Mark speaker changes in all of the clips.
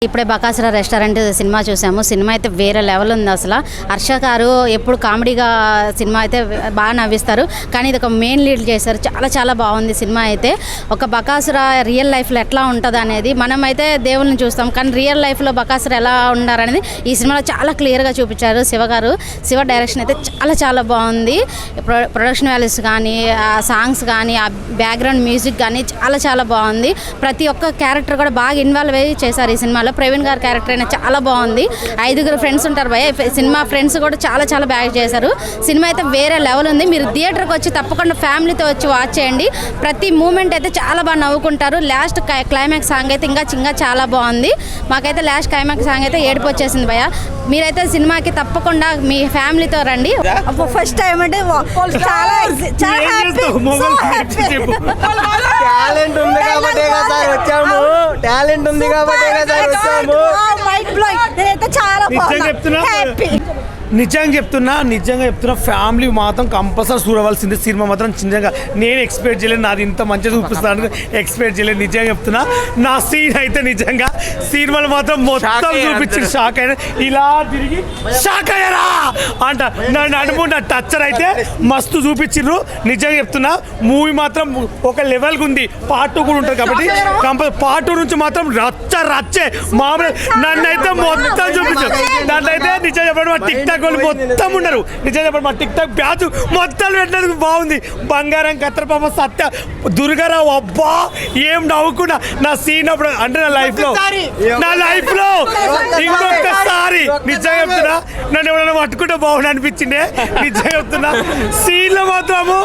Speaker 1: ఇప్పుడే Bakasura restaurant cinema చూసాము. Cinema అయితే వేరే లెవెల్ ఉంది. అసలు హర్ష గారు ఎప్పుడు కామెడీగా సినిమా అయితే బాగా నవ్విస్తారు, కానీ ఇది ఒక మెయిన్ లీడ్ చేశారు. చాలా చాలా బాగుంది సినిమా అయితే. ఒక బకాసుర రియల్ లైఫ్లో ఎట్లా ఉంటుంది అనేది, మనం అయితే దేవుళ్ళని చూస్తాం, కానీ రియల్ లైఫ్లో బకాసుర ఎలా ఉన్నారనేది ఈ సినిమాలో చాలా క్లియర్గా చూపించారు శివ గారు. శివ డైరెక్షన్ అయితే చాలా చాలా బాగుంది. ప్రొడక్షన్ వాల్యూస్ కానీ, ఆ సాంగ్స్ కానీ, ఆ బ్యాక్గ్రౌండ్ మ్యూజిక్ కానీ చాలా చాలా బాగుంది. ప్రతి ఒక్క క్యారెక్టర్ కూడా బాగా ఇన్వాల్వ్ అయ్యి చేశారు ఈ సినిమాలో. ప్రవీణ్ గారి క్యారెక్టర్ అయినా చాలా బాగుంది. 5 ఫ్రెండ్స్ ఉంటారు భయ, సినిమా ఫ్రెండ్స్ కూడా చాలా చాలా బాగా చేశారు. సినిమా అయితే వేరే లెవెల్ ఉంది. మీరు థియేటర్కి వచ్చి తప్పకుండా ఫ్యామిలీతో వచ్చి వాచ్ చేయండి. ప్రతి మూమెంట్ అయితే చాలా బాగా నవ్వుకుంటారు. లాస్ట్ క్లైమాక్స్ సాంగ్ అయితే ఇంకా చాలా బాగుంది. మాకైతే లాస్ట్ క్లైమాక్స్ సాంగ్ అయితే ఏడుపు వచ్చేసింది భయ. మీరైతే సినిమాకి తప్పకుండా మీ ఫ్యామిలీతో రండి.
Speaker 2: ఫస్ట్ టైం అంటే చాలా హ్యాపీ.
Speaker 3: టాలెంట్ ఉంది కాబట్టి వచ్చాము. టాలెంట్ ఉంది కాబట్టి వచ్చాము.
Speaker 2: నేనైతే చాలా హ్యాపీ.
Speaker 4: నిజంగా చెప్తున్నా ఫ్యామిలీ మాత్రం కంపల్సరీ చూడవలసింది సినిమా మాత్రం. నిజంగా నేను ఎక్స్పెక్ట్ చేయలేదు, నాది ఇంత మంచిగా చూపిస్తాను ఎక్స్పెక్ట్ చేయలేదు. నిజంగా చెప్తున్నా, నా సీన్ అయితే నిజంగా సినిమాలు మాత్రం మొత్తం చూపించి షాక్ అయినా, ఇలా తిరిగి షాక్ అయ్యారా అంట. నా నడుము నా టచ్చర్ అయితే మస్తు చూపించిర్రు. నిజంగా చెప్తున్నా, మూవీ మాత్రం ఒక లెవెల్గా ఉంది. పార్ట్ 2 కూడా ఉంటుంది కాబట్టి కంపల్సరీ పార్ట్ 2 నుంచి మాత్రం రచ్చే మామూలు నన్ను అయితే మొత్తం చూపించారు. దాంట్లో అయితే నిజంగా చెప్పడం టిక్ టాక్ వాళ్ళు మొత్తం ఉన్నారు. నిజంగా చెప్పండి, మా టిక్ టాక్ బ్యాచ్ మొత్తం పెట్టడానికి బాగుంది. బంగారం కత్రపాప సత్య దుర్గారావు, అబ్బా ఏం నవ్వుకున్నా. నా సీన్ అప్పుడు అంటే నా లైఫ్ లో ఇంకొకసారి నిజంగా చెప్తున్నా, నన్ను ఎవరైనా పట్టుకుంటే బాగుండు అనిపించిండే. నిజంగా చెప్తున్నా, సీన్ లో మాత్రము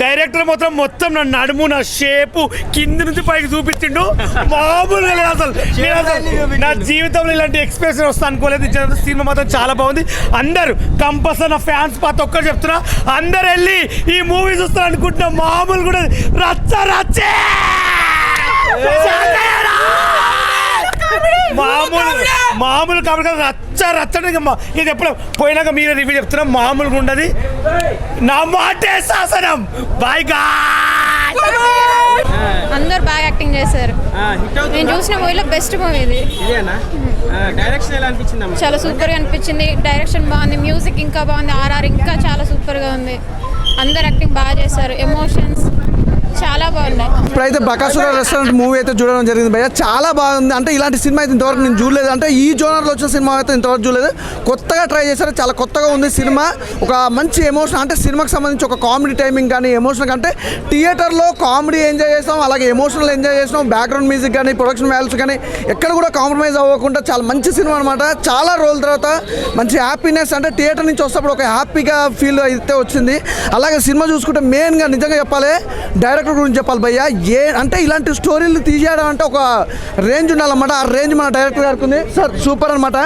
Speaker 4: డైరెక్టర్ మాత్రం మొత్తం నా నడుము, నా షేపు కింద నుంచి పైకి చూపించిండు. మామూలుగా లేదు అసలు. నేను అసలు నా జీవితంలో ఇలాంటి ఎక్స్ప్రెషన్ వస్తా అనుకోలేదు. సినిమా మాత్రం చాలా బాగుంది. అందరూ కంపల్సరీ నా ఫ్యాన్స్ ప్రతి ఒక్కరు చెప్తున్నా, అందరు వెళ్ళి ఈ మూవీ చూస్తారు అనుకుంటున్నా. మామూలు కూడా రచ్చే మామూలు కాబట్టి రచ్చని ఇది ఎప్పుడు పోయినాక మీరే రివ్యూ చెప్తున్నా. మామూలుగా ఉండదు. నా మాటే శాసనం. బాయ్ గాయ్.
Speaker 5: అందరు బాగా యాక్టింగ్ చేశారు. నేను చూసిన మూవీలో బెస్ట్ మూవీ ఇది.
Speaker 3: డైరెక్షన్ ఎలా అనిపించింది?
Speaker 5: చాలా సూపర్గా అనిపించింది. డైరెక్షన్ బాగుంది, మ్యూజిక్ ఇంకా బాగుంది, ఆర్ఆర్ ఇంకా చాలా సూపర్గా ఉంది. అందరు యాక్టింగ్ బాగా చేశారు. ఎమోషన్స్ చాలా బాగున్నాయి.
Speaker 6: ఇప్పుడైతే బకాసుర రెస్టారెంట్ మూవీ అయితే చూడడం జరిగింది భయ్య. చాలా బాగుంది. అంటే ఇలాంటి సినిమా అయితే ఇంతవరకు నేను చూడలేదు. అంటే ఈ జోనర్లో వచ్చిన సినిమా అయితే ఇంతవరకు చూడలేదు. కొత్తగా ట్రై చేశారు. చాలా కొత్తగా ఉంది సినిమా. ఒక మంచి ఎమోషన్, అంటే సినిమాకి సంబంధించి ఒక కామెడీ టైమింగ్ కానీ ఎమోషన్ కంటే థియేటర్లో కామెడీ ఎంజాయ్ చేస్తాం, అలాగే ఎమోషనల్ ఎంజాయ్ చేస్తాం. బ్యాక్గ్రౌండ్ మ్యూజిక్ కానీ, ప్రొడక్షన్ వాల్యూస్ కానీ ఎక్కడ కూడా కాంప్రమైజ్ అవ్వకుండా చాలా మంచి సినిమా అనమాట. చాలా రోజుల తర్వాత మంచి హ్యాపీనెస్, అంటే థియేటర్ నుంచి వస్తేప్పుడు ఒక హ్యాపీగా ఫీల్ అయితే వచ్చింది. అలాగే సినిమా చూసుకుంటే మెయిన్గా నిజంగా చెప్పాలి, డైరెక్టర్ గురించి చెప్పాలి భయ్య. అంటే ఇలాంటి స్టోరీలు తీసేయడం అంటే ఒక రేంజ్ ఉండాలన్నమాట. ఆ రేంజ్ మన డైరెక్టర్ గారికి ఉంది సార్. సూపర్ అనమాట.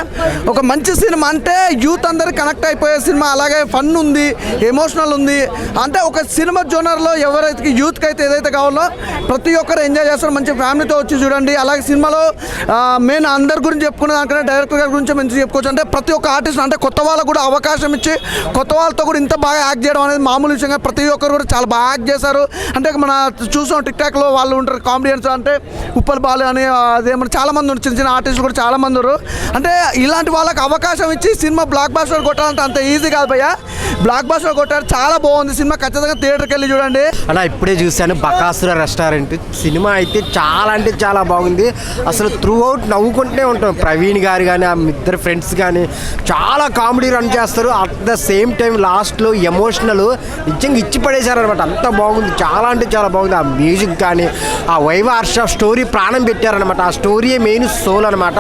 Speaker 6: ఒక మంచి సినిమా, అంటే యూత్ అందరు కనెక్ట్ అయిపోయే సినిమా. అలాగే ఫన్ ఉంది, ఎమోషనల్ ఉంది. అంటే ఒక సినిమా జోనర్లో ఎవరైతే యూత్కి అయితే ఏదైతే కావాలో ప్రతి ఒక్కరు ఎంజాయ్ చేస్తారు. మంచి ఫ్యామిలీతో వచ్చి చూడండి. అలాగే సినిమాలో మెయిన్ అందరి గురించి చెప్పుకునే దానికన్నా డైరెక్టర్ గారి గురించి మంచి చెప్పుకోవచ్చు. అంటే ప్రతి ఒక్క ఆర్టిస్ట్, అంటే కొత్త వాళ్ళకు కూడా అవకాశం ఇచ్చి కొత్త వాళ్ళతో కూడా ఇంత బాగా యాక్ట్ చేయడం అనేది మామూలు విషయంగా ప్రతి ఒక్కరు కూడా చాలా బాగా యాక్ట్ చేశారు. అంటే మన చూసాం టిక్ టాక్లో వాళ్ళు ఉంటారు కామెడియన్స్, అంటే ఉప్పల్ బాలు అని అదేమన్నా చాలా మంది ఉన్నారు, చిన్న చిన్న ఆర్టిస్టులు కూడా చాలా మంది ఉన్నారు. అంటే ఇలాంటి వాళ్ళకి అవకాశం ఇచ్చి సినిమా బ్లాక్ బాస్టర్ కొట్టాలంటే అంత ఈజీ కాదు భయ్య. బ్లాక్ బాస్టర్ కొట్టారు. చాలా బాగుంది సినిమా. ఖచ్చితంగా థియేటర్కి వెళ్ళి చూడండి.
Speaker 3: అలా ఇప్పుడే చూశాను బకాసుర రెస్టారెంట్ సినిమా అయితే చాలా అంటే చాలా బాగుంది. అసలు త్రూ అవుట్ నవ్వుకుంటూనే ఉంటాం. ప్రవీణ్ గారు కానీ, ఆ ఇద్దరు ఫ్రెండ్స్ కానీ చాలా కామెడీ రన్ చేస్తారు. అట్ ద సేమ్ టైం లాస్ట్లో ఎమోషనల్ నిజంగా ఇచ్చి పడేశారనమాట. అంత బాగుంది. చాలా అంటే చాలా బాగుంది. ఆ మ్యూజిక్ కానీ, ఆ వైవ హర్ష స్టోరీ ప్రాణం పెట్టారనమాట. ఆ స్టోరీయే మెయిన్ సోల్ అనమాట.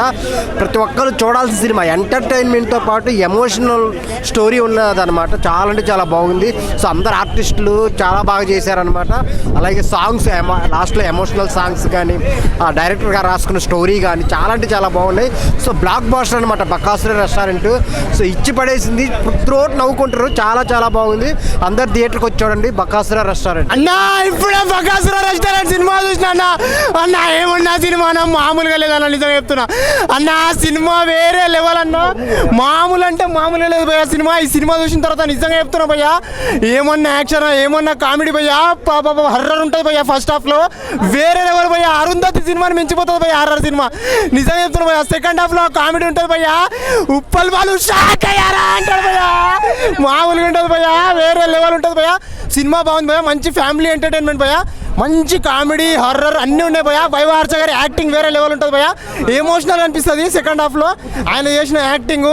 Speaker 3: ప్రతి ఒక్కరు చూడాల్సిన సినిమా. ఎంటర్టైన్మెంట్తో పాటు ఎమోషనల్ స్టోరీ ఉన్నదనమాట. చాలా అంటే చాలా బాగుంది. సో అందరు ఆర్టిస్టులు చాలా బాగా చేశారనమాట. అలాగే సాంగ్స్ లాస్ట్లో ఎమోషనల్ సాంగ్స్ కానీ, ఆ డైరెక్టర్ గారు రాసుకున్న స్టోరీ కానీ చాలా అంటే చాలా బాగున్నాయి. సో బ్లాక్ బాస్టర్ అనమాట బకాసుర రెస్టారెంట్. సో ఇచ్చి పడేసింది. త్రోట్ నవ్వుకుంటారు. చాలా చాలా బాగుంది. అందరు థియేటర్కి వచ్చి చూడండి బకాసుర రెస్టారెంట్.
Speaker 4: అన్నా ఇప్పుడే బకాసుర రెస్టారెంట్ సినిమా చూసిన అన్న ఏమన్నా సినిమా అన్న మామూలుగా లేదన్న. నిజంగా చెప్తున్నా అన్న, సినిమా వేరే లెవెల్ అన్న. మామూలు అంటే మామూలుగా లేదు భయ్యా సినిమా. ఈ సినిమా చూసిన తర్వాత నిజంగా చెప్తున్నా భయ్యా, ఏమన్నా యాక్షన్, ఏమన్నా కామెడీ భయ్యా, హర్రర్ ఉంటుంది భయ్యా. ఫస్ట్ హాఫ్లో వేరే లెవెల్ భయ్యా.
Speaker 7: అరుంధతి సినిమాని మించిపోతుంది భయ్య ఆర్ఆర్ సినిమా. నిజంగా చెప్తున్నా భయ్య. సెకండ్ హాఫ్లో కామెడీ ఉంటుంది భయ్య. ఉప్పల్ వాళ్ళు షాక్ అయ్యారా అంటారు భయ్య. మామూలుగా ఉంటుంది భయ్య, వేరే లెవెల్ ఉంటుంది భయ్య. సినిమా బాగుంది భయ్య, మంచి ఫ్యామిలీ ఎంటర్టైన్మెంట్ భయ్య, మంచి కామెడీ హారర్ అన్నీ ఉన్నాయి భయ్య. వైవార్చ గారి యాక్టింగ్ వేరే లెవెల్ ఉంటుంది భయ్య. ఎమోషనల్ అనిపిస్తుంది సెకండ్ హాఫ్లో ఆయన చేసిన యాక్టింగ్.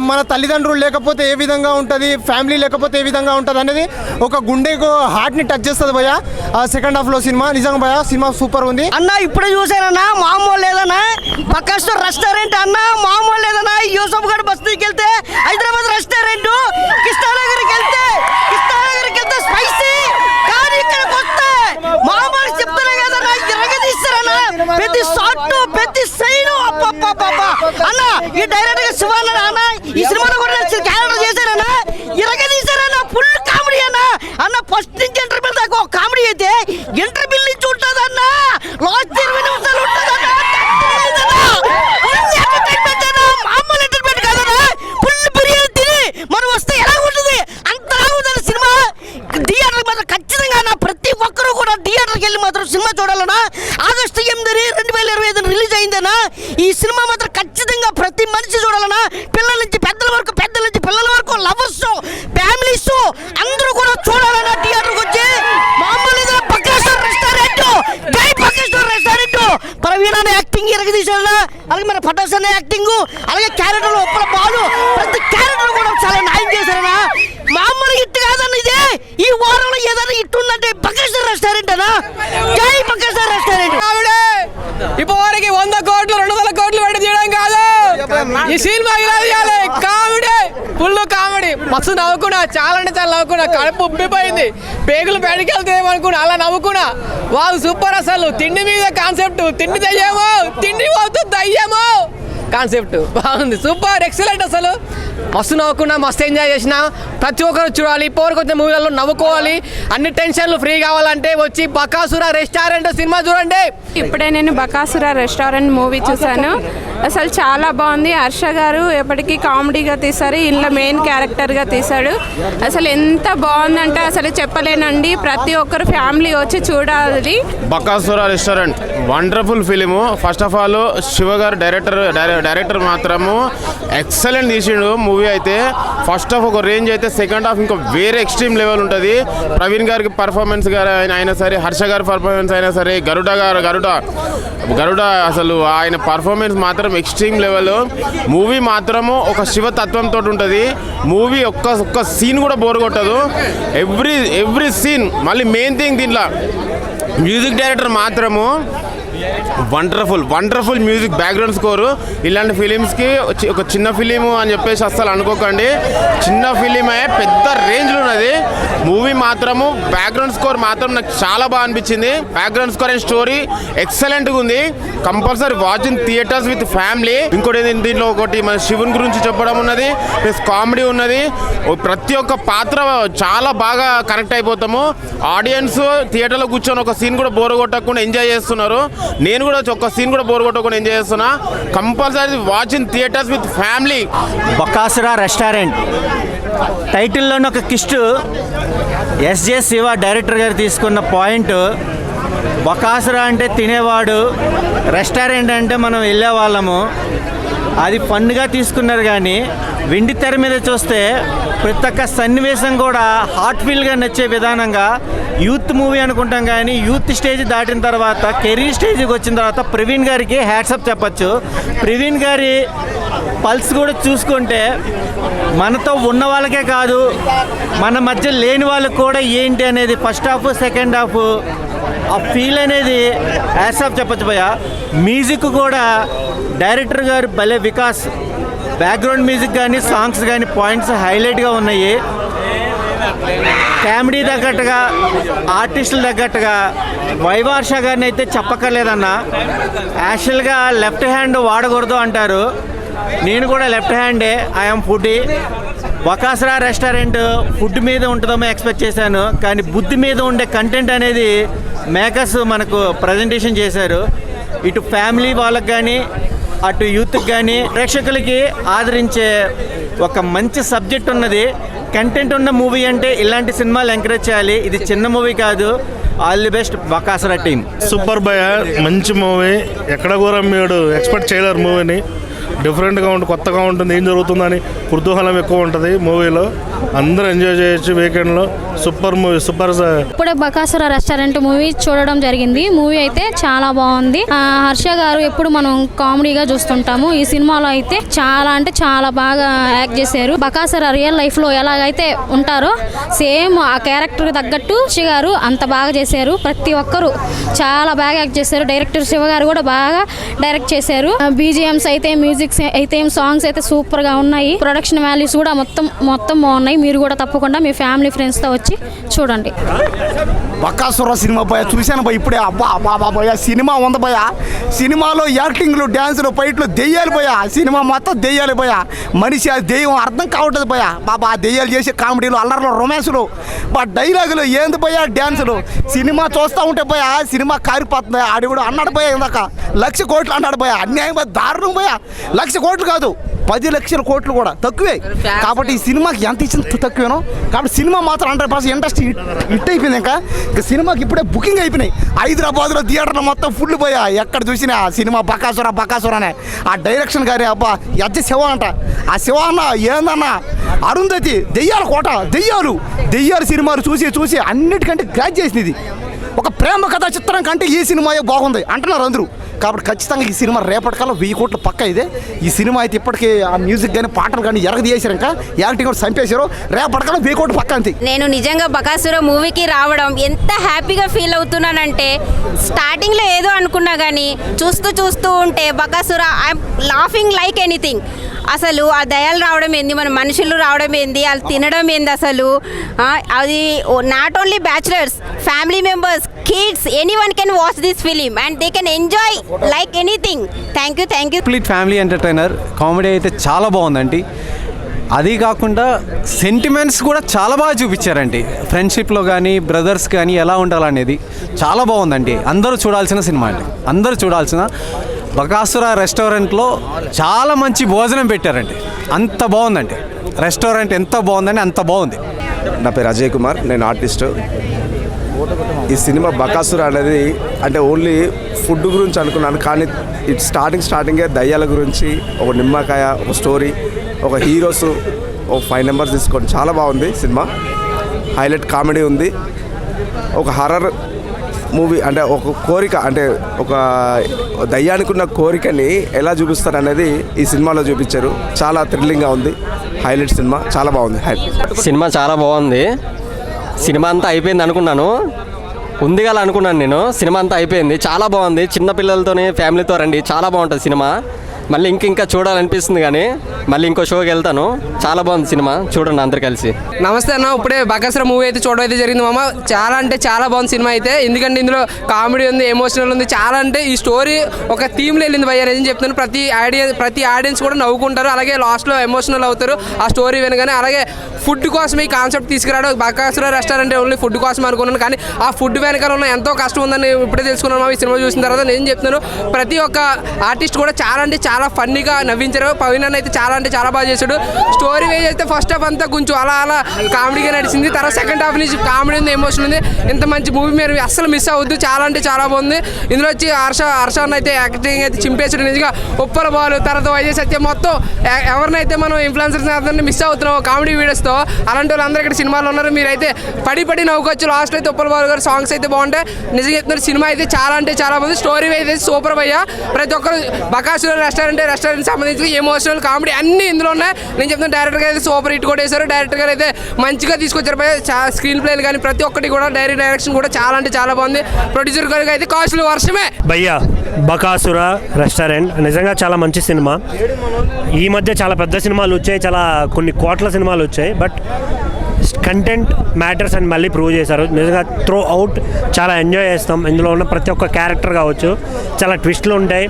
Speaker 7: మన తల్లిదండ్రులు లేకపోతే ఏ విధంగా ఉంటుంది, ఫ్యామిలీ లేకపోతే ఏ విధంగా ఉంటుంది అనేది ఒక గుండెకు హార్ట్ని టచ్ చేస్తుంది భయ్య సెకండ్ హాఫ్లో సినిమా. నిజంగా భయ్య సినిమా సూపర్ ఉంది
Speaker 8: అన్న. ఇప్పుడే చూసానన్నా, మామూలు లేదన్నా. పక్కన రెస్టారెంట్ అన్న మామూలు లేదన్నా. యూసఫ్ గఢ్ బస్తీకి వెళ్తే హైదరాబాద్ రెస్టారెంట్, కృష్ణానగర్కి వెళ్తే స్పైసీ, కానీ ఇక్కడికి వస్తే మామూలు చెప్తానే కదన్నా, ఇరగదీస్తారన్నా. ప్రతి షాట్ ప్రతి సైన్ అన్న. ఈ డైరెక్టర్ గా శివ అన్న ఈ సినిమాలో కూడా క్యారెక్టర్ చేశారన్నా, ఇరగదీశారన్న. ఫుల్ కామెడీ అన్న. ఫస్ట్ నుంచి ఇంటర్వ్యూ దాకా కామెడీ అయితే ఇంటర్వ్యూ నుంచి ఉంటుంది అన్న. లాస్ట్ 20 నిమిషాలు ఉంటుంది అన్న. మామూలు ఎంటర్టైన్మెంట్ కాదన్నా. ఫుల్ బిర్యానీ తిని మనం వస్తే ఎలా ఉంటుంది అంతలా ఉంటుంది సినిమా. థియేటర్ మాత్రం ఖచ్చితంగా అన్న ప్రతి ఒక్కరూ కూడా థియేటర్కి వెళ్ళి మాత్రం సినిమా చూడాలన్నా. ఆగస్టు 8, 2025 రిలీజ్ అయిందన్నా. ఈ సినిమా మాత్రం ఖచ్చితంగా ప్రతి మనిషి చూడాలన్నా. పిల్లల నుంచి పెద్దల వరకు, పెద్దల నుంచి పిల్లల వరకు, లవర్స్, ఫ్యామిలీస్ అందరూ కూడా చూడాలన్నా థియేటర్కి వచ్చి. మామూలుగా బకాసుర్ రెస్టారెంట్, జై బకాసుర్ రెస్టారెంట్. ప్రవీణ్ అనే యాక్టింగ్ ఇరగదీశాడన్నా. అలాగే మన పటాస్ అనే యాక్టింగ్, అలాగే క్యారెక్టర్ ఉప్పల బాలు, ప్రతి క్యారెక్టర్ కూడా చాలా న్యాయం చేశారన్నా. మామూలు ఇట్టు కాదన్న ఇది. ఈ వారంలో ఏదైనా ఇట్టు ఉందంటే బకాసుర్ రెస్టారెంట్ అన్నా. జై బకాసుర్ రెస్టారెంట్.
Speaker 9: ఇప్పటివరకు 100 కోట్లు 200 కోట్లు పెట్టి తీయడం కాదు, ఈ సినిమా ఇలా తీయాలి. Comedy, full comedy. మస్తు నవ్వుకున్నా, చాలా అంటే చాలా నవ్వుకున్నా. కడుపు ఉబ్బిపోయింది, పేగులు బయటికి వెళ్తే ఏమనుకున్నా అలా నవ్వుకున్నా. వాళ్ళు సూపర్. అసలు తిండి మీద కాన్సెప్ట్, తిండి దయ్యమో, తిండి పోతూ దయ్యమో కాన్సెప్ట్ బాగుంది. Super, excellent. అసలు మస్తు నవ్వుకున్నా, మస్తు ఎంజాయ్ చేసిన. ప్రతి ఒక్కరు చూడాలి. పోరుకు వచ్చిన మూవీలలో నవ్వుకోవాలి. అన్ని టెన్షన్లు ఫ్రీ కావాలంటే వచ్చి బకాసుర రెస్టారెంట్ సినిమా చూడండి.
Speaker 5: ఇప్పుడే నేను బకాసుర రెస్టారెంట్ మూవీ చూశాను. అసలు చాలా బాగుంది. హర్ష గారు ఎప్పటికీ కామెడీగా తీశారు, ఇంట్లో మెయిన్ క్యారెక్టర్గా తీశాడు. అసలు ఎంత బాగుందంటే అసలు చెప్పలేనండి. ప్రతి ఒక్కరు ఫ్యామిలీ వచ్చి చూడాలి.
Speaker 10: Bakasura restaurant wonderful film. First of all Shiva గారు డైరెక్టర్ మాత్రము ఎక్సలెంట్ తీసిండు మూవీ అయితే. ఫస్ట్ హాఫ్ ఒక రేంజ్ అయితే, సెకండ్ హాఫ్ ఇంకా వేరే ఎక్స్ట్రీమ్ లెవెల్ ఉంటుంది. ప్రవీణ్ గారికి పర్ఫార్మెన్స్ గారు అయినా సరే, హర్ష గారి పర్ఫార్మెన్స్ అయినా సరే, గరుడ అసలు ఆయన పర్ఫార్మెన్స్ మాత్రం ఎక్స్ట్రీమ్ లెవెల్. మూవీ మాత్రము ఒక శివతత్వంతో ఉంటుంది. మూవీ ఒక్క సీన్ కూడా బోర్ కొట్టదు. Every scene. మళ్ళీ మెయిన్ థింగ్ దీంట్లో మ్యూజిక్ డైరెక్టర్ మాత్రము వండర్ఫుల్ మ్యూజిక్, బ్యాక్గ్రౌండ్ స్కోరు. ఇలాంటి ఫిలిమ్స్కి ఒక చిన్న ఫిలిము అని చెప్పేసి అస్సలు అనుకోకండి. చిన్న ఫిలిమే పెద్ద రేంజ్లో ఉన్నది. మూవీ మాత్రము బ్యాక్గ్రౌండ్ స్కోర్ మాత్రం నాకు చాలా బాగా అనిపించింది. బ్యాక్గ్రౌండ్ స్కోర్ అండ్ స్టోరీ ఎక్సలెంట్గా ఉంది. Compulsory watch in theatres with family. ఇంకోటి దీంట్లో ఒకటి మన శివుని గురించి చెప్పడం ఉన్నది, ప్లస్ కామెడీ ఉన్నది. ప్రతి ఒక్క పాత్ర చాలా బాగా కనెక్ట్ అయిపోతాము. ఆడియన్స్ థియేటర్లో కూర్చొని ఒక సీన్ కూడా బోర్ కొట్టకుండా ఎంజాయ్ చేస్తున్నారు. నేను కూడా ఒక్క సీన్ కూడా బోర్ కొట్టకుండా ఎంజాయ్ చేస్తున్నా. Compulsory watch in theatres with family.
Speaker 11: Bakasura restaurant టైటిల్లోని ఒక కిస్ట్ ఎస్జే శివ డైరెక్టర్ గారు తీసుకున్న పాయింట్. బకాసుర అంటే తినేవాడు, రెస్టారెంట్ అంటే మనం వెళ్ళేవాళ్ళము. అది ఫన్గా తీసుకున్నారు. కానీ వెండి తెర మీద చూస్తే ప్రతి ఒక్క సన్నివేశం కూడా హార్ట్ఫుల్గా నచ్చే విధానంగా యూత్ మూవీ అనుకుంటాం. కానీ యూత్ స్టేజ్ దాటిన తర్వాత, కెరీర్ స్టేజ్కి వచ్చిన తర్వాత ప్రవీణ్ గారికి హ్యాట్సప్ చెప్పచ్చు. ప్రవీణ్ గారి పల్స్ కూడా చూసుకుంటే మనతో ఉన్న వాళ్ళకే కాదు, మన మధ్య లేని వాళ్ళకి కూడా ఏంటి అనేది ఫస్ట్ హాఫ్ సెకండ్ హాఫ్ ఆ ఫీల్ అనేది హ్యాట్సప్ చెప్పచ్చు భయ్య. మ్యూజిక్ కూడా డైరెక్టర్ గారు భలే వికాస్. బ్యాక్గ్రౌండ్ మ్యూజిక్ కానీ సాంగ్స్ కానీ పాయింట్స్ హైలైట్గా ఉన్నాయి. కామెడీ తగ్గట్టుగా, ఆర్టిస్టులు తగ్గట్టుగా వైవార్ష గారిని అయితే చెప్పక్కర్లేదన్న. యాక్చువల్గా లెఫ్ట్ హ్యాండ్ వాడకూడదు అంటారు. నేను కూడా లెఫ్ట్ హ్యాండే. I'm foodie. Bakasura restaurant food మీద ఉంటుందేమో ఎక్స్పెక్ట్ చేశాను, కానీ బుద్ధి మీద ఉండే కంటెంట్ అనేది మేకర్స్ మనకు ప్రజెంటేషన్ చేశారు. ఇటు ఫ్యామిలీ వాళ్ళకి కానీ, అటు యూత్కి కానీ, ప్రేక్షకులకి ఆదరించే ఒక మంచి సబ్జెక్ట్ ఉన్నది. కంటెంట్ ఉన్న మూవీ అంటే ఇలాంటి సినిమాలు ఎంకరేజ్ చేయాలి. ఇది చిన్న మూవీ కాదు. All the best Bakasura team.
Speaker 4: Super భయ, మంచి మూవీ. ఎక్కడ కూడా మీరు ఎక్స్పెక్ట్ చేయలేరు మూవీని. డిఫరెంట్గా ఉంటుంది, కొత్తగా ఉంటుంది, ఏం జరుగుతుందని కుతూహలం ఎక్కువ ఉంటుంది మూవీలో. అందరూ ఎంజాయ్ చేయొచ్చు వీకెండ్లో. Super movie, super.
Speaker 1: ఇప్పుడే బకాసుర రెస్టారెంట్ మూవీ చూడడం జరిగింది. మూవీ అయితే చాలా బాగుంది. హర్ష గారు ఎప్పుడు మనం కామెడీగా చూస్తుంటాము, ఈ సినిమాలో అయితే చాలా అంటే చాలా బాగా యాక్ట్ చేశారు. బకాసుర రియల్ లైఫ్ లో ఎలాగైతే ఉంటారో సేమ్ ఆ క్యారెక్టర్ తగ్గట్టు హర్ష గారు అంత బాగా చేశారు. ప్రతి ఒక్కరు చాలా బాగా యాక్ట్ చేశారు. డైరెక్టర్ శివ గారు కూడా బాగా డైరెక్ట్ చేశారు. బీజిఎంస్ అయితే, మ్యూజిక్ అయితే, సాంగ్స్ అయితే సూపర్ గా ఉన్నాయి. ప్రొడక్షన్ వాల్యూస్ కూడా మొత్తం బాగున్నాయి. మీరు కూడా తప్పకుండా మీ ఫ్యామిలీ ఫ్రెండ్స్ తో వచ్చి చూడండి.
Speaker 7: బకాసుర సినిమా భయ చూశాను భయ ఇప్పుడే. అబ్బా అబ్బా భయ సినిమా ఉంది భయ. సినిమాలో యాక్టింగ్లు, డ్యాన్సులు, ఫైట్లు దెయ్యాలు భయ. సినిమా మొత్తం దెయ్యాలు భయ. మనిషి ఆ దెయ్యం అర్థం కావట్లేదు భయ. బాబా దెయ్యాలు చేసే కామెడీలు, అల్లర్లు, రొమాన్సులు, డైలాగులు ఏంది భయ, డ్యాన్సులు. సినిమా చూస్తూ ఉంటే భయ సినిమా కారిపోతుంది. ఆడి కూడా అన్నాడు భయ ఇందాక 1,00,000 కోట్లు అన్నాడు భయ. అన్యాయం భయ, దారుణం భయ. 1,00,000 కోట్లు కాదు, 10 లక్షల కోట్లు కూడా తక్కువే. కాబట్టి ఈ సినిమాకి ఎంత ఇచ్చిన తక్కువేనో. కాబట్టి సినిమా మాత్రం 100% ఇండస్ట్రీ హిట్ అయిపోయింది. ఇంకా సినిమాకి ఇప్పుడే బుకింగ్ అయిపోయినాయి. హైదరాబాద్లో థియేటర్లో మొత్తం ఫుల్ పోయా. ఎక్కడ చూసినా సినిమా బకాసుర అనే ఆ డైరెక్షన్ గారి అబ్బా యజ్జ శివ అంట. ఆ శివ అన్న ఏందన్నా అరుంధతి దెయ్యాల కోట, దెయ్యాలు సినిమాలు చూసి అన్నిటికంటే గ్రాజ్ చేసింది. ఇది ఒక ప్రేమ కథా చిత్రం కంటే ఈ సినిమాయే బాగుంది అంటున్నారు అందరూ. కాబట్టి ఖచ్చితంగా ఈ సినిమా రేపటికల్లా 1000 కోట్లు పక్క ఇదే. ఈ సినిమా అయితే ఇప్పటికీ ఆ మ్యూజిక్ కానీ పాటలు కానీ ఎరగదీసారు, ఇంకా యాక్టింగ్ కూడా చంపేశారు. రేపటికల్లా 1000 కోట్లు పక్క అంతే.
Speaker 1: నేను నిజంగా బకాసుర మూవీకి రావడం ఎంత హ్యాపీగా ఫీల్ అవుతున్నానంటే, స్టార్టింగ్లో ఏదో అనుకున్నా కానీ చూస్తూ ఉంటే Bakasura I'm laughing like anything. అసలు ఆ దయాలు రావడం ఏంది, మన మనుషులు రావడం ఏంది, వాళ్ళు తినడం ఏంది, అసలు అది not only bachelors, family members, kids, anyone can watch this film and they can enjoy like anything. Thank you.
Speaker 11: Complete family entertainer. Comedy అయితే చాలా బాగుందండి. అది కాకుండా సెంటిమెంట్స్ కూడా చాలా బాగా చూపించారండి. ఫ్రెండ్షిప్లో కానీ బ్రదర్స్ కానీ ఎలా ఉండాలనేది చాలా బాగుందండి. అందరూ చూడాల్సిన సినిమా అండి, అందరూ చూడాల్సిన. బకాసుర రెస్టారెంట్లో చాలా మంచి భోజనం పెట్టారండి. అంత బాగుందండి రెస్టారెంట్, ఎంత బాగుందండి, అంత బాగుంది.
Speaker 3: నా పేరు అజయ్ కుమార్, నేను ఆర్టిస్టు. ఈ సినిమా బకాసుర అనేది అంటే ఓన్లీ ఫుడ్ గురించి అనుకున్నాను, కానీ ఇట్ స్టార్టింగే దయ్యాల గురించి, ఒక నిమ్మకాయ, ఒక స్టోరీ, ఒక హీరోస్, ఒక 5 మెంబర్స్ తీసుకోండి. చాలా బాగుంది సినిమా. హైలైట్ కామెడీ ఉంది. ఒక హర్రర్ మూవీ, అంటే ఒక కోరిక, అంటే ఒక దయ్యానికి ఉన్న కోరికని ఎలా చూపిస్తారు అనేది ఈ సినిమాలో చూపించారు. చాలా థ్రిల్లింగ్గా ఉంది. హైలైట్ సినిమా, చాలా బాగుంది.
Speaker 9: సినిమా చాలా బాగుంది. సినిమా అంతా అయిపోయింది అనుకున్నాను, ఉంది కదా అనుకున్నాను నేను. సినిమా అంతా అయిపోయింది, చాలా బాగుంది. చిన్నపిల్లలతోనే ఫ్యామిలీతో రండి, చాలా బాగుంటుంది సినిమా. మళ్ళీ ఇంకా చూడాలనిపిస్తుంది, కానీ మళ్ళీ ఇంకో షోకి వెళ్తాను. చాలా బాగుంది సినిమా, చూడండి అందరు కలిసి.
Speaker 12: నమస్తే అన్న, ఇప్పుడే బకాసుర మూవీ అయితే చూడడం అయితే జరిగింది మామ. చాలా అంటే చాలా బాగుంది సినిమా అయితే. ఎందుకంటే ఇందులో కామెడీ ఉంది, ఎమోషనల్ ఉంది. చాలా అంటే ఈ స్టోరీ ఒక థీమ్లో వెళ్ళింది భయ్య, నేను చెప్తాను. ప్రతి ఆడియన్స్ కూడా నవ్వుకుంటారు, అలాగే లాస్ట్లో ఎమోషనల్ అవుతారు ఆ స్టోరీ వినగానే. అలాగే ఫుడ్ కోసం ఈ కాన్సెప్ట్ తీసుకురావడం. బకాసుర రెస్టారెంట్ ఓన్లీ ఫుడ్ కోసం అనుకున్నాను, కానీ ఆ ఫుడ్ వెనకాల ఉన్న ఎంతో కష్టం ఉందని ఇప్పుడే తెలుసుకున్నాను ఈ సినిమా చూసిన తర్వాత. నేను చెప్తున్నాను, ప్రతి ఒక్క ఆర్టిస్ట్ కూడా చాలా అంటే చాలా ఫన్నీగా నవ్వించారు. పవన్ అన్న అయితే చాలా అంటే చాలా బాగా చేశాడు. స్టోరీ వేజ్ అయితే ఫస్ట్ హాఫ్ అంతా కొంచెం అలా కామెడీగా నడిచింది. తర్వాత సెకండ్ హాఫ్ నుంచి కామెడీ ఉంది, ఎమోషన్ ఉంది. ఇంత మంచి మూవీ మీరు అస్సలు మిస్ అవ్వద్దు, చాలా అంటే చాలా బాగుంది. ఇందులో వచ్చి హర్ష అయితే యాక్టింగ్ అయితే చింపేసాడు నిజంగా. ఉప్పల బాలు, తర్వాత వైజయ్ సత్యం, మొత్తం ఎవరినైతే మనం ఇన్ఫ్లుయెన్సర్స్ అందరినీ మిస్ అవుతున్నాం కామెడీ వీడియోస్తో, అలాంటి వాళ్ళు అందరూ ఇక్కడ సినిమాలో ఉన్నారు. మీరైతే పడి నవ్వుకోవచ్చు. లాస్ట్ అయితే ఉప్పల బాలు గారు సాంగ్స్ అయితే బాగుంటాయి. నిజంగా చెప్తున్నారు, సినిమా అయితే చాలా అంటే చాలా బాగుంది. స్టోరీ అయితే సూపర్ భయ్య. ప్రతి ఒక్కరు బకాసుర రెస్టారెంట్ సంబంధించి ఎమోషనల్ కామెడీ అన్ని ఇందులో ఉన్నాయి. నేను చెప్తాను, డైరెక్టర్ గారు అయితే సూపర్ హిట్ కూడా వేశారు. డైరెక్టర్ గారు అయితే మంచిగా తీసుకొచ్చారు భయ్య. స్క్రీన్ ప్లేలు కానీ ప్రతి ఒక్కటి కూడా డైరెక్షన్ కూడా చాలా అంటే చాలా బాగుంది. ప్రొడ్యూసర్ గారికి అయితే కాస్ట్లు వర్షమే
Speaker 4: భయ్యా. బకాసుర రెస్టారెంట్ నిజంగా చాలా మంచి సినిమా. ఈ మధ్య చాలా పెద్ద సినిమాలు వచ్చాయి, చాలా కొన్ని కోట్ల సినిమాలు వచ్చాయి, బట్ కంటెంట్ మ్యాటర్స్ అని మళ్ళీ ప్రూవ్ చేశారు. నిజంగా త్రూ అవుట్ చాలా ఎంజాయ్ చేస్తాం. ఇందులో ఉన్న ప్రతి ఒక్క క్యారెక్టర్ కావచ్చు, చాలా ట్విస్ట్లు ఉంటాయి.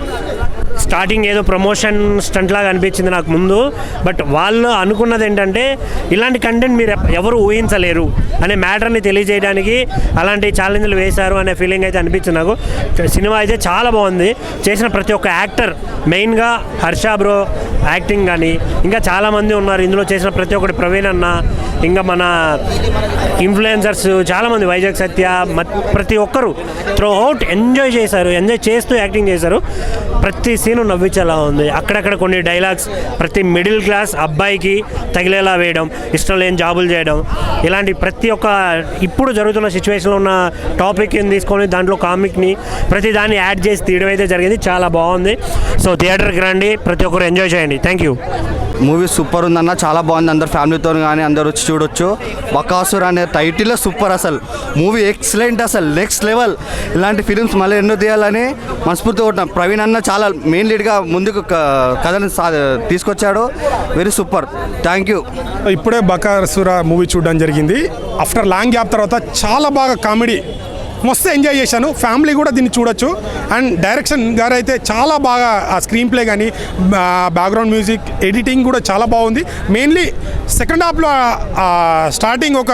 Speaker 4: స్టార్టింగ్ ఏదో ప్రమోషన్ స్టంట్ లాగా అనిపించింది నాకు ముందు, బట్ వాళ్ళు అనుకున్నది ఏంటంటే ఇలాంటి కంటెంట్ మీరు ఎవరు ఊహించలేరు అనే మ్యాటర్ని తెలియజేయడానికి అలాంటి ఛాలెంజ్లు వేశారు అనే ఫీలింగ్ అయితే అనిపించింది నాకు. సినిమా అయితే చాలా బాగుంది. చేసిన ప్రతి ఒక్క యాక్టర్, మెయిన్గా హర్ష బ్రో,
Speaker 13: యాక్టింగ్ కానీ ఇంకా చాలామంది ఉన్నారు ఇందులో చేసిన ప్రతి ఒక్కటి ప్రవీణ్ అన్న, ఇంకా మన ఇన్ఫ్లుయెన్సర్స్ చాలామంది, వైజాగ్ సత్య, ప్రతి ఒక్కరు త్రూ అవుట్ ఎంజాయ్ చేశారు. ఎంజాయ్ చేస్తూ యాక్టింగ్ చేశారు. ప్రతి సీను నవ్వించేలా ఉంది. అక్కడక్కడ కొన్ని డైలాగ్స్ ప్రతి మిడిల్ క్లాస్ అబ్బాయికి తగిలేలా వేయడం, ఇష్టం లేని జాబులు చేయడం, ఇలాంటి ప్రతి ఒక్క ఇప్పుడు జరుగుతున్న సిచ్యువేషన్లో ఉన్న టాపిక్ని తీసుకొని దాంట్లో కామిక్ని ప్రతి దాన్ని యాడ్ చేసి తీయడం అయితే జరిగింది. చాలా బాగుంది. సో థియేటర్కి రండి, ప్రతి ఒక్కరు ఎంజాయ్ చేయండి. Thank you.
Speaker 6: మూవీ సూపర్ ఉందన్న, చాలా బాగుంది. అందరు ఫ్యామిలీతో కానీ అందరు వచ్చి చూడొచ్చు. బకాసుర అనే టైటిల్ సూపర్. అసలు మూవీ ఎక్సలెంట్, అసలు నెక్స్ట్ లెవెల్. ఇలాంటి ఫిలిమ్స్ మళ్ళీ ఎన్నో తీయాలని మనస్ఫూర్తిగా ఉంటాం. ప్రవీణ్ అన్న చాలా మెయిన్ లీడ్గా ముందుకు కథని తీసుకొచ్చాడు. Very super. Thank you.
Speaker 14: ఇప్పుడే బకాసుర మూవీ చూడడం జరిగింది. ఆఫ్టర్ లాంగ్ గ్యాప్ తర్వాత చాలా బాగా కామెడీ, మస్తు ఎంజాయ్ చేశాను. ఫ్యామిలీ కూడా దీన్ని చూడొచ్చు. అండ్ డైరెక్షన్ గారు అయితే చాలా బాగా ఆ స్క్రీన్ ప్లే కానీ బ్యాక్గ్రౌండ్ మ్యూజిక్ ఎడిటింగ్ కూడా చాలా బాగుంది. మెయిన్లీ సెకండ్ హాఫ్లో స్టార్టింగ్ ఒక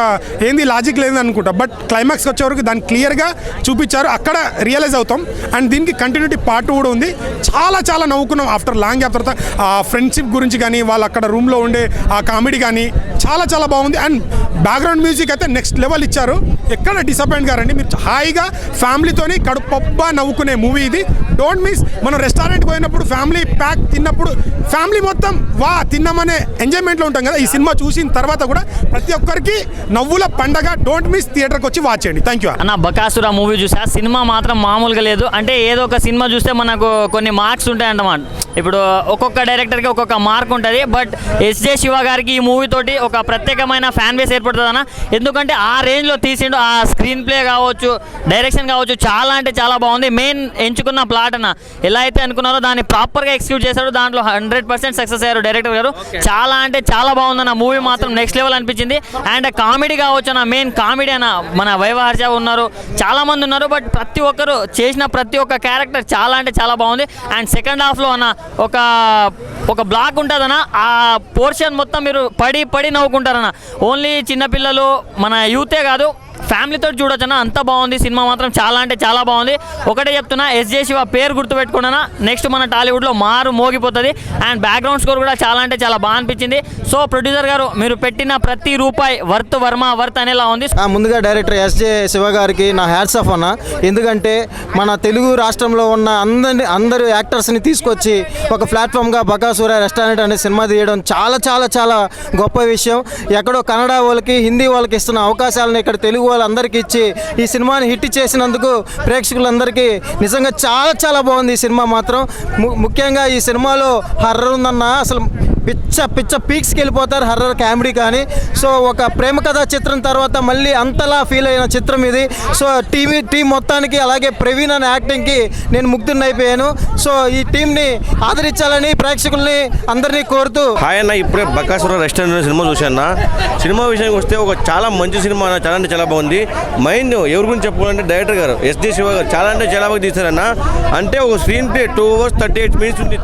Speaker 14: ఏంది లాజిక్ లేదని అనుకుంటా, బట్ క్లైమాక్స్కి వచ్చే వరకు దాన్ని క్లియర్గా చూపించారు. అక్కడ రియలైజ్ అవుతాం. అండ్ దీనికి కంటిన్యూటీ పార్ట్ కూడా ఉంది. చాలా చాలా నవ్వుకున్నాం ఆఫ్టర్ లాంగ్ గ్యాప్ తర్వాత. ఆ ఫ్రెండ్షిప్ గురించి కానీ వాళ్ళు అక్కడ రూమ్లో ఉండే ఆ కామెడీ కానీ చాలా చాలా బాగుంది. అండ్ బ్యాక్గ్రౌండ్ మ్యూజిక్ అయితే నెక్స్ట్ లెవెల్ ఇచ్చారు. ఎక్కడ డిసప్పాయింట్ గారండి. మీరు హాయిగా ఫ్యామిలీతోని కడుపబ్బా నవ్వుకునే మూవీ ఇది. Don't miss. మనం రెస్టారెంట్కి పోయినప్పుడు ఫ్యామిలీ ప్యాక్ తిన్నప్పుడు ఫ్యామిలీ మొత్తం వా తిన్నామనే ఎంజాయ్మెంట్లో ఉంటాం కదా. ఈ సినిమా చూసిన తర్వాత కూడా ప్రతి ఒక్కరికి నవ్వుల పండగ. డోంట్ మిస్, థియేటర్కి వచ్చి వాచ్ చేయండి. థ్యాంక్ యూ
Speaker 15: అన్న. బకాసుర మూవీ చూసా. సినిమా మాత్రం మామూలుగా లేదు. అంటే ఏదో ఒక సినిమా చూస్తే మనకు కొన్ని మార్క్స్ ఉంటాయన్నమాట. ఇప్పుడు ఒక్కొక్క డైరెక్టర్కి ఒక్కొక్క మార్క్ ఉంటుంది. బట్ ఎస్జే శివ గారికి ఈ మూవీ తోటి ఒక ప్రత్యేకమైన ఫ్యాన్ బేస్ ఏర్పడుతుంది అన్న. ఎందుకంటే ఆ రేంజ్లో తీసిండు. ఆ స్క్రీన్ ప్లే కావచ్చు, డైరెక్షన్ కావచ్చు, చాలా అంటే చాలా బాగుంది. మెయిన్ ఎంచుకున్న ప్లాట్ అన్న ఎలా అయితే అనుకున్నారో దాన్ని ప్రాపర్గా ఎగ్జిక్యూట్ చేశాడు. దాంట్లో 100% సక్సెస్ అయ్యారు డైరెక్టర్ గారు. చాలా అంటే చాలా బాగుందన్న. మూవీ మాత్రం నెక్స్ట్ లెవెల్ అనిపించింది. అండ్ కామెడీ కావచ్చు అన్న, మెయిన్ కామెడీ అన్న. మన వైవహర్ష ఉన్నారు, చాలా మంది ఉన్నారు. బట్ ప్రతి ఒక్కరు చేసిన ప్రతి ఒక్క క్యారెక్టర్ చాలా అంటే చాలా బాగుంది. అండ్ సెకండ్ హాఫ్లో అన్న ఒక బ్లాక్ ఉంటుందన్న. ఆ పోర్షన్ మొత్తం మీరు పడి నవ్వుకుంటారన్న. ఓన్లీ చిన్నపిల్లలు, మన యూతే కాదు, ఫ్యామిలీతో చూడొచ్చన్న. అంత బాగుంది సినిమా మాత్రం. చాలా అంటే చాలా బాగుంది. ఒకటే చెప్తున్నా, ఎస్జే శివ పేరు గుర్తుపెట్టుకున్నా. నెక్స్ట్ మన టాలీవుడ్లో మారు మోగిపోతుంది. అండ్ బ్యాక్గ్రౌండ్ స్కోర్ కూడా చాలా అంటే చాలా బాగా అనిపించింది. సో ప్రొడ్యూసర్ గారు, మీరు పెట్టిన ప్రతి రూపాయి వర్త్ వర్త్ అనేలా ఉంది.
Speaker 7: ముందుగా డైరెక్టర్ ఎస్జే శివ గారికి నా హ్యాట్స్ ఆఫ్ అన్న. ఎందుకంటే మన తెలుగు రాష్ట్రంలో ఉన్న అందరు యాక్టర్స్ని తీసుకొచ్చి ఒక ప్లాట్ఫామ్గా బకాసుర రెస్టారెంట్ అనే సినిమా తీయడం చాలా చాలా చాలా గొప్ప విషయం. ఎక్కడో కన్నడ వాళ్ళకి, హిందీ వాళ్ళకి ఇస్తున్న అవకాశాలను ఇక్కడ తెలుగు వాళ్ళందరికీ ఇచ్చి ఈ సినిమాని హిట్ చేసినందుకు ప్రేక్షకులందరికీ నిజంగా చాలా చాలా బాగుంది ఈ సినిమా మాత్రం. ముఖ్యంగా ఈ సినిమాలో హర్రర్ ఉందన్న. అసలు పిచ్చ పీక్స్కి వెళ్ళిపోతారు హర్రర్ కామెడీ కానీ. సో ఒక ప్రేమ కథా చిత్రం తర్వాత మళ్ళీ అంతలా ఫీల్ అయిన చిత్రం ఇది. సో టీం మొత్తానికి, అలాగే ప్రవీణ్ అనే యాక్టింగ్కి నేను ముగ్ధుని అయిపోయాను. సో ఈ టీంని ఆదరించాలని ప్రేక్షకుల్ని అందరినీ కోరుతూ.
Speaker 16: హాయ్ అన్న. ఇప్పుడే బకాసుర రెస్టారెంట్ సినిమా చూశాన్న. సినిమా విషయానికి వస్తే ఒక చాలా మంచి సినిమా అన్న. చాలా అంటే చాలా బాగుంది. మైండ్ ఎవరి గురించి చెప్పుకోవాలంటే డైరెక్టర్ గారు ఎస్జే శివ గారు చాలా అంటే చాలా బాగా తీశారన్న. అంటే ఒక స్క్రీన్ ప్లే 2 hours 38 minutes ఉంది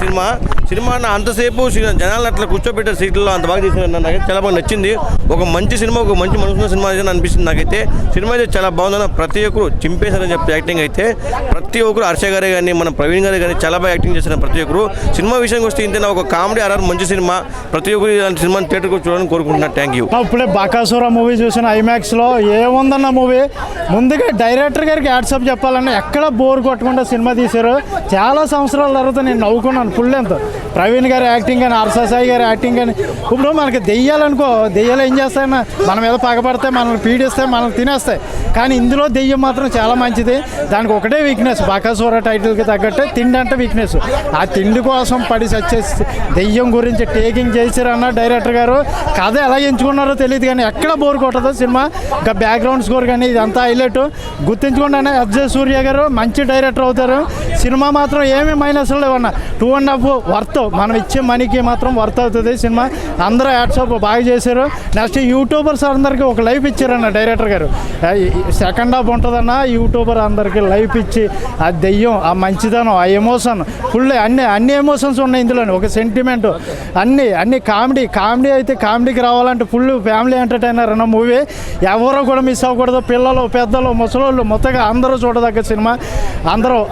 Speaker 16: సినిమా అన్న. అంతసేపు జనాలను అట్లా కూర్చోబెట్టారు సీట్లో, అంత బాగా తీశారన్న. నాకైతే చాలా బాగా నచ్చింది. ఒక మంచి సినిమా, ఒక మంచి మనసున్న సినిమా అయితే అనిపిస్తుంది నాకైతే. సినిమా అయితే చాలా బాగుందన్న. ప్రతి ఒక్కరు చింపేశారని చెప్పి యాక్టింగ్ అయితే ప్రతి ఒక్కరు, హర్ష గారే కానీ మన ప్రవీణ్ గారే కానీ చాలా బాగా యాక్టింగ్ చేశారు ప్రతి ఒక్కరు. సినిమా విషయానికి వస్తే ఇంతేనా, ఒక కామెడీ హర్రర్ మంచి సినిమా. ప్రతి ఒక్కరు ఇలాంటి సినిమాని థియేటర్కి చూడాలని కోరుకుంటున్నాను. Thank you.
Speaker 17: ఇప్పుడే బకాసుర మూవీ చూసిన ఐమాక్స్లో. ఏముందన్న మూవీ. ముందుగా డైరెక్టర్ గారికి యాడ్సప్ చెప్పాలన్నా, ఎక్కడ బోర్ కొట్టకుండా సినిమా తీశారు. చాలా సంవత్సరాల తర్వాత నేను నవ్వుకున్నాను ఫుల్ లెంత్. ప్రవీణ్ గారి యాక్టింగ్ కానీ, హర్షసాయి గారి యాక్టింగ్ కానీ. ఇప్పుడు మనకి దెయ్యాలనుకో, దెయ్యాలు ఏం చేస్తాయన్నా, మన మీద పగపడతాయి, మనల్ని పీడిస్తాయి, మనల్ని తినేస్తాయి. కానీ ఇందులో దెయ్యం మాత్రం చాలా మంచిది. దానికి ఒకటే వీక్నెస్, బకాసుర టైటిల్కి తగ్గట్టే తిండి అంటే వీక్నెస్. ఆ తిండి కోసం పడి సచ్చేసి దెయ్యం గురించి టేకింగ్ చేశారన్న డైరెక్టర్ గారు. కథ ఎలా ఎంచుకున్నారో తెలియదు కానీ ఎక్కడ బోర్ కొట్టదు సినిమా. ఇంకా బ్యాక్గ్రౌండ్ స్కోర్ కానీ ఇదంతా హైలైట్. గుర్తించుకుంటానే ఎస్జే సూర్య గారు మంచి డైరెక్టర్ అవుతారు. సినిమా మాత్రం ఏమీ మైనస్లు లేవన్న. 2.5 వర్త్. మనం ఇచ్చే మనీకి మాత్రం వర్త్ అవుతుంది సినిమా. అందరూ యాడ్సప్ బాగా చేశారు. నెక్స్ట్ యూట్యూబర్స్ అందరికీ ఒక లైఫ్ ఇచ్చారన్న డైరెక్టర్ గారు. సెకండ్ హాఫ్ ఉంటుందన్న. యూట్యూబర్ అందరికీ లైఫ్ ఇచ్చి ఆ దెయ్యం, ఆ మంచిదనం, ఆ ఎమోషన్ ఫుల్ అన్ని ఎమోషన్స్ ఉన్నాయి ఇందులో. ఒక సెంటిమెంట్, అన్ని కామెడీ అయితే కామెడీకి రావాలంటే ఫుల్ ఫ్యామిలీ ఎంటర్టైనర్ అన్న మూవీ. ఎవరో కూడా మిస్ అవ్వకూడదు. పిల్లలు, పెద్దలు, ముసలోళ్ళు మొత్తగా అందరూ చూడదగ్గ సినిమా.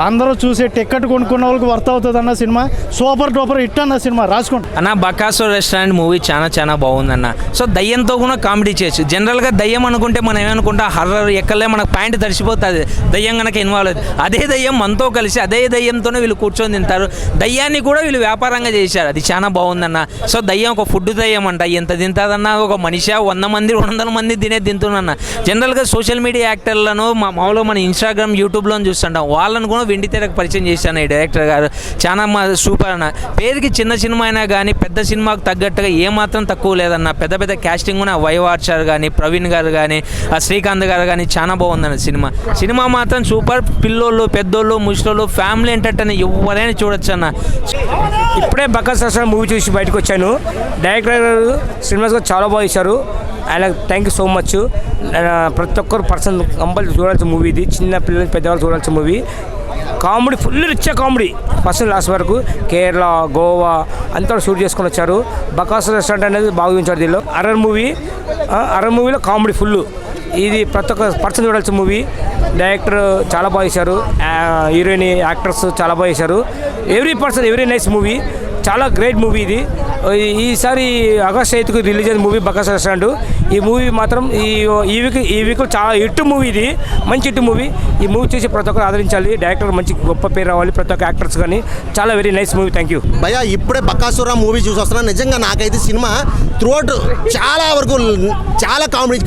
Speaker 17: అందరూ చూసి టికెట్ కొనుక్కున్న వాళ్ళకి వర్త్ అవుతుంది అన్న సినిమా. సూపర్ సూపర్ హిట్ అన్న సినిమా రాసుకోండి
Speaker 12: అన్న. బకాసుర రెస్టారెంట్ మూవీ చాలా బాగుందన్న. సో దయ్యంతో కూడా కామెడీ చేయొచ్చు. జనరల్గా దయ్యం అనుకుంటే మనం ఏమనుకుంటా హర్రర్ ఎక్కలే మనకు ప్యాంట్ తడిసిపోతుంది దయ్యం కనుక ఇన్వాల్వ్ అవుతుంది. అదే దయ్యం మనతో కలిసి అదే దయ్యంతోనే వీళ్ళు కూర్చొని తింటారు. దయ్యాన్ని కూడా వీళ్ళు వ్యాపారంగా చేశారు. అది చాలా బాగుందన్న. సో దయ్యం ఒక ఫుడ్ దయ్యం అంట. ఎంత తింటుందన్న ఒక మనిషి 100 మంది 200 మంది తింటున్నా. జనరల్గా సోషల్ మీడియా యాక్టర్లను మామూలుగా మన ఇన్స్టాగ్రామ్ యూట్యూబ్లో చూస్తుంటాం. వాళ్ళను కూడా వెండి తెరకు పరిచయం చేశాను ఈ డైరెక్టర్ గారు. చాలా సూపర్ అన్న. పేరుకి చిన్న సినిమా అయినా కానీ పెద్ద సినిమాకు తగ్గట్టుగా ఏమాత్రం తక్కువ లేదన్న. పెద్ద క్యాస్టింగ్ కూడా వైవార్చారు కానీ ప్రవీణ్ గారు కానీ శ్రీకాంత్ గారు కానీ చాలా బాగుందన్న సినిమా మాత్రం సూపర్. పిల్లోళ్ళు పెద్దోళ్ళు ముసలోళ్ళు ఫ్యామిలీ ఎంటర్టైన్ ఎవరైనా చూడొచ్చు అన్న.
Speaker 9: ఇప్పుడే బకాసుర మూవీ చూసి బయటకు వచ్చాను. డైరెక్టర్ గారు సినిమాస్ చాలా బాగా ఇచ్చారు. ఆయన థ్యాంక్ యూ సో మచ్. ప్రతి ఒక్కరు పర్సన్ కంపల్సరీ చూడాల్సిన మూవీ ఇది. చిన్న పిల్లలు పెద్దవాళ్ళు చూడాల్సిన movie. Comedy full rich comedy first last వరకు. కేరళ గోవా అంతా షూట్ చేసుకొని వచ్చారు. బకాసుర రెస్టారెంట్ అనేది బాగా చూపించారు దీనిలో. హర్రర్ మూవీలో కామెడీ ఫుల్. ఇది ప్రతి ఒక్క పర్సన్ చూడాల్సిన మూవీ. డైరెక్టర్ చాలా బాగా చేశారు. హీరోయిన్ యాక్టర్స్ చాలా బాగా చేశారు. Every person every nice movie. చాలా గ్రేట్ మూవీ ఇది. ఈసారి ఆగస్ట్ 8కు రిలీజ్ అయిన మూవీ బకాసుర రెస్టారెంట్. ఈ మూవీ మాత్రం ఈ వీక్ చాలా హిట్ మూవీ. ఇది మంచి హిట్ మూవీ. ఈ మూవీ చూసి ప్రతి ఒక్కరు ఆదరించాలి. డైరెక్టర్ మంచి గొప్ప పేరు రావాలి ప్రతి ఒక్క యాక్టర్స్ కానీ. చాలా very nice movie. Thank you
Speaker 7: భయ్యా. ఇప్పుడే బకాసుర మూవీ చూసి వస్తున్నా. నిజంగా నాకైతే సినిమా త్రూఅవుట్ చాలా వరకు చాలా కామెడీ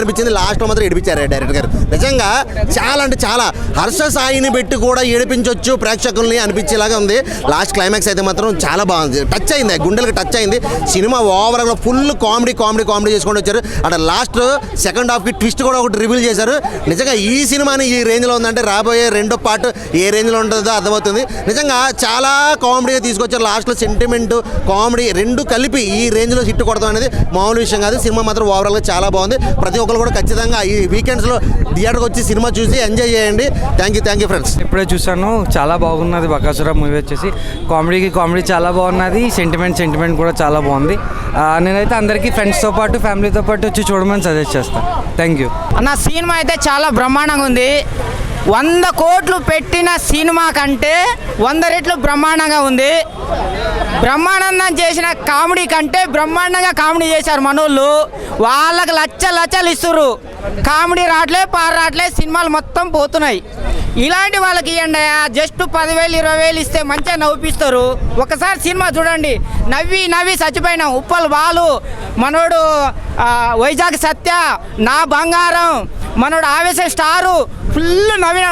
Speaker 7: అనిపించింది. లాస్ట్లో మాత్రం ఏడిపించారు డైరెక్టర్ గారు. నిజంగా చాలా అంటే చాలా హర్ష సాయిని పెట్టి కూడా ఏడిపించవచ్చు ప్రేక్షకుల్ని అనిపించేలాగా ఉంది. లాస్ట్ క్లైమాక్స్ అయితే మాత్రం చాలా బాగుంది. టచ్ అయింది, గుండెలకు టచ్ అయింది. సినిమా ఓవరాల్గా ఫుల్ కామెడీ చేసుకొని వచ్చారు. అక్కడ లాస్ట్ సెకండ్ హాఫ్కి ట్విస్ట్ కూడా ఒకటి రివీల్ చేశారు. నిజంగా ఈ సినిమాని ఈ రేంజ్లో ఉందంటే రాబోయే రెండో పార్ట్ ఏ రేంజ్లో ఉంటుందో అర్థమవుతుంది. నిజంగా చాలా కామెడీగా తీసుకొచ్చారు. లాస్ట్లో సెంటిమెంట్ కామెడీ రెండు కలిపి ఈ రేంజ్లో హిట్ కొడతాం అనేది మామూలు విషయం కాదు. సినిమా మాత్రం ఓవరాల్గా చాలా బాగుంది. ప్రతి ఒక్కరు కూడా ఖచ్చితంగా ఈ వీకెండ్స్లో థియేటర్కి వచ్చి సినిమా చూసి ఎంజాయ్ చేయండి. Thank you friends.
Speaker 12: ఇప్పుడే చూసాను. చాలా బాగున్నది బకాసుర మూవీ వచ్చేసి. కామెడీ చాలా బాగున్నది. సెంటిమెంట్ కూడా చాలా బాగుంది. నేనైతే అందరికీ ఫ్రెండ్స్తో పాటు ఫ్యామిలీతో పాటు వచ్చి చూడమని సజెస్ట్ చేస్తాను. థ్యాంక్ యూ
Speaker 8: అన్న. సినిమా అయితే చాలా బ్రహ్మాండంగా ఉంది. 100 కోట్లు పెట్టిన సినిమా కంటే 100 రెట్లు బ్రహ్మాండంగా ఉంది. బ్రహ్మానందం చేసిన కామెడీ కంటే బ్రహ్మాండంగా కామెడీ చేశారు మనోళ్ళు. వాళ్ళకి లచ్చలు ఇస్తుర్రు. కామెడీ రావట్లే సినిమాలు మొత్తం పోతున్నాయి. ఇలాంటి వాళ్ళకి ఇవ్వండి. జస్ట్ 10,000 20,000 ఇస్తే మంచిగా నవ్విస్తారు. ఒకసారి సినిమా చూడండి. నవ్వి చచ్చిపోయినాం. ఉప్పల్ బాలు, మనోడు వైజాగ్ సత్య, నా బంగారం, మనోడు ఆవేశం స్టారు, ఫుల్ నవ్విన.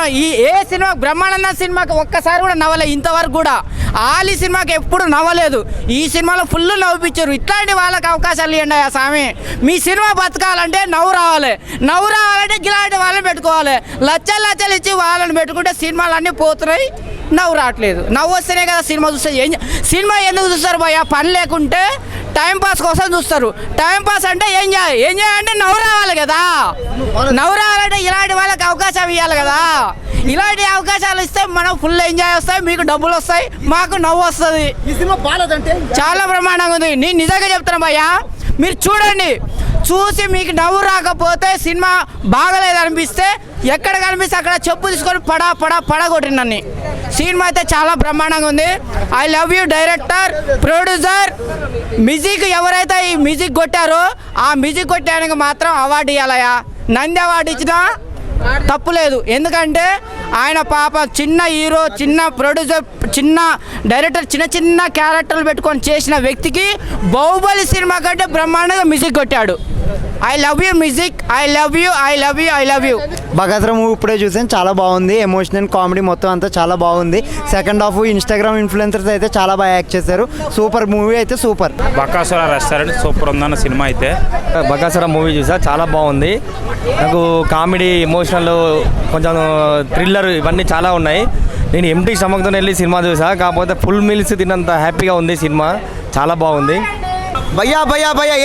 Speaker 8: ఏ సినిమా బ్రహ్మానందం సినిమాకి ఒక్కసారి కూడా నవ్వలేదు ఇంతవరకు కూడా. ఆలి సినిమాకి ఎప్పుడు నవ్వలేదు. ఈ సినిమాలో ఫుల్ నవ్విపించారు. ఇట్లాంటి వాళ్ళకి అవకాశాలు ఇవ్వండి స్వామి. మీ సినిమా బతకాలంటే నవ్వు రావాలంటే ఇలాంటి వాళ్ళని పెట్టుకోవాలి. లచ్చలు ఇచ్చి వాళ్ళని పెట్టుకుంటే సినిమాలు అన్నీ పోతున్నాయి. నవ్వు రావట్లేదు. నవ్వు వస్తేనే కదా సినిమా చూస్తే. సినిమా ఎందుకు చూస్తారు భయ్యా? పని లేకుంటే టైంపాస్ కోసం చూస్తారు. టైంపాస్ అంటే ఎంజాయ్ అంటే నవ్వు రావాలి కదా. నవ్వు రావాలంటే ఇలాంటి వాళ్ళకి అవకాశం ఇవ్వాలి కదా. ఇలాంటి అవకాశాలు ఇస్తే మనం ఫుల్ ఎంజాయ్ వస్తాయి. మీకు డబ్బులు వస్తాయి, మాకు నవ్వు వస్తుంది. ఈ సినిమా బాలేదంటే చాలా బ్రహ్మాండంగా ఉంది. నేను నిజంగా చెప్తాను భయ్యా. మీరు చూడండి. చూసి మీకు నవ్వు రాకపోతే సినిమా బాగలేదు అనిపిస్తే ఎక్కడ కనిపిస్తే అక్కడ చెప్పు తీసుకొని పడగొట్టినన్ని. సినిమా అయితే చాలా బ్రహ్మాండంగా ఉంది. I love you director, producer, music. ఎవరైతే ఈ మ్యూజిక్ కొట్టారో ఆ మ్యూజిక్ కొట్టడానికి మాత్రం అవార్డు ఇవ్వాలయా. నంది అవార్డు ఇచ్చినా తప్పులేదు. ఎందుకంటే ఆయన పాప చిన్న హీరో, చిన్న ప్రొడ్యూసర్, చిన్న డైరెక్టర్, చిన్న క్యారెక్టర్లు పెట్టుకొని చేసిన వ్యక్తికి బాహుబలి సినిమా కంటే బ్రహ్మాండంగా మ్యూజిక్ కొట్టాడు. I love you music. I love you.
Speaker 3: Bakasura movie ఇప్పుడే చూసాను. చాలా బాగుంది. ఎమోషనల్ కామెడీ మొత్తం అంతా చాలా బాగుంది. సెకండ్ హాఫ్ ఇన్స్టాగ్రామ్ ఇన్ఫ్లుయెన్సర్స్ అయితే చాలా బాగా యాక్ట్ చేశారు. సూపర్ మూవీ అయితే సూపర్.
Speaker 18: బకాసుర రెస్టారెంట్ సూపర్ ఉందన్న సినిమా అయితే.
Speaker 12: బకాసుర మూవీ చూసా. చాలా బాగుంది. నాకు కామెడీ, ఎమోషనల్, కొంచెం థ్రిల్లర్ ఇవన్నీ చాలా ఉన్నాయి. నేను ఎంటీ స్టమక్తో వెళ్ళి సినిమా చూసా. కాకపోతే ఫుల్ మీల్స్ తిన్నంత హ్యాపీగా ఉంది సినిమా. చాలా బాగుంది.
Speaker 8: భయ్యా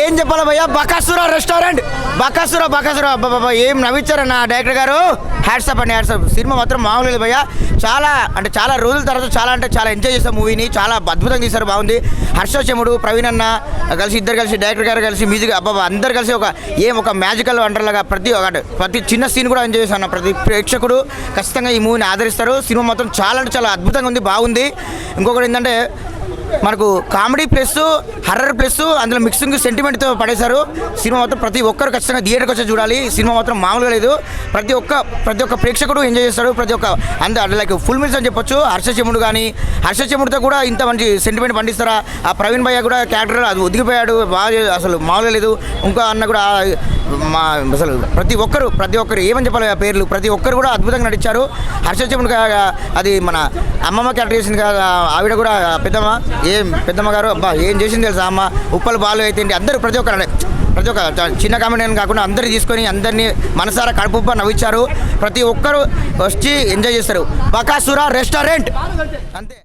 Speaker 8: ఏం చెప్పాలి భయ్యా? బకాసుర రెస్టారెంట్, బకాసుర ఏం నవ్వించారన్న డైరెక్టర్ గారు. హ్యాట్సప్ అండి, హ్యాట్సప్. సినిమా మాత్రం మామూలు లేదు భయ్యా. చాలా రోజుల తర్వాత చాలా ఎంజాయ్ చేస్తాం మూవీని. చాలా అద్భుతంగా తీశారు. బాగుంది. హర్షముడు, ప్రవీణ్ అన్న ఇద్దరు కలిసి డైరెక్టర్ గారు కలిసి మ్యూజిక్ అందరు కలిసి ఒక మ్యాజికల్ వండర్లాగా ప్రతి చిన్న సీన్ కూడా ఎంజాయ్ చేస్తాను. ప్రతి ప్రేక్షకుడు ఖచ్చితంగా ఈ మూవీని ఆదరిస్తారు. సినిమా మాత్రం చాలా అద్భుతంగా ఉంది, బాగుంది. ఇంకొకటి ఏంటంటే
Speaker 19: మనకు కామెడీ ప్లస్ హర్రర్ ప్లస్ అందులో మిక్సింగ్ సెంటిమెంట్తో పడేశారు. సినిమా మాత్రం ప్రతి ఒక్కరు ఖచ్చితంగా థియేటర్కి వచ్చి చూడాలి. సినిమా మాత్రం మామూలుగా లేదు. ప్రతి ఒక్క ప్రేక్షకుడు ఎంజాయ్ చేస్తాడు. ప్రతి ఒక్క లైక్ ఫుల్ మీల్స్ అని చెప్పొచ్చు. హర్ష చెముడితో కూడా ఇంత మంచి సెంటిమెంట్ పండిస్తారా? ఆ ప్రవీణ్ భయ్య కూడా క్యారెక్టర్ అది ఒదిగిపోయాడు బాగా, అసలు మామూలుగా లేదు. ఇంకో అన్న కూడా అసలు ప్రతి ఒక్కరు ఏమని చెప్పాలి ఆ పేర్లు, ప్రతి ఒక్కరు కూడా అద్భుతంగా నటించారు. హర్ష చెముడు అది మన అమ్మమ్మ క్యారెక్టర్ చేసింది కదా, ఆవిడ కూడా పెద్దమ్మ గారు అబ్బా ఏం చేసింది తెలుసా అమ్మ. ఉప్పల్ బాలు అయితే అందరూ ప్రతి ఒక్క చిన్న కామెడీ కాకుండా అందరినీ తీసుకొని అందరినీ మనసారా కడుపుబ్బ నవ్వించారు. ప్రతి ఒక్కరు వచ్చి ఎంజాయ్ చేస్తారు. బకాసుర రెస్టారెంట్ అంతే.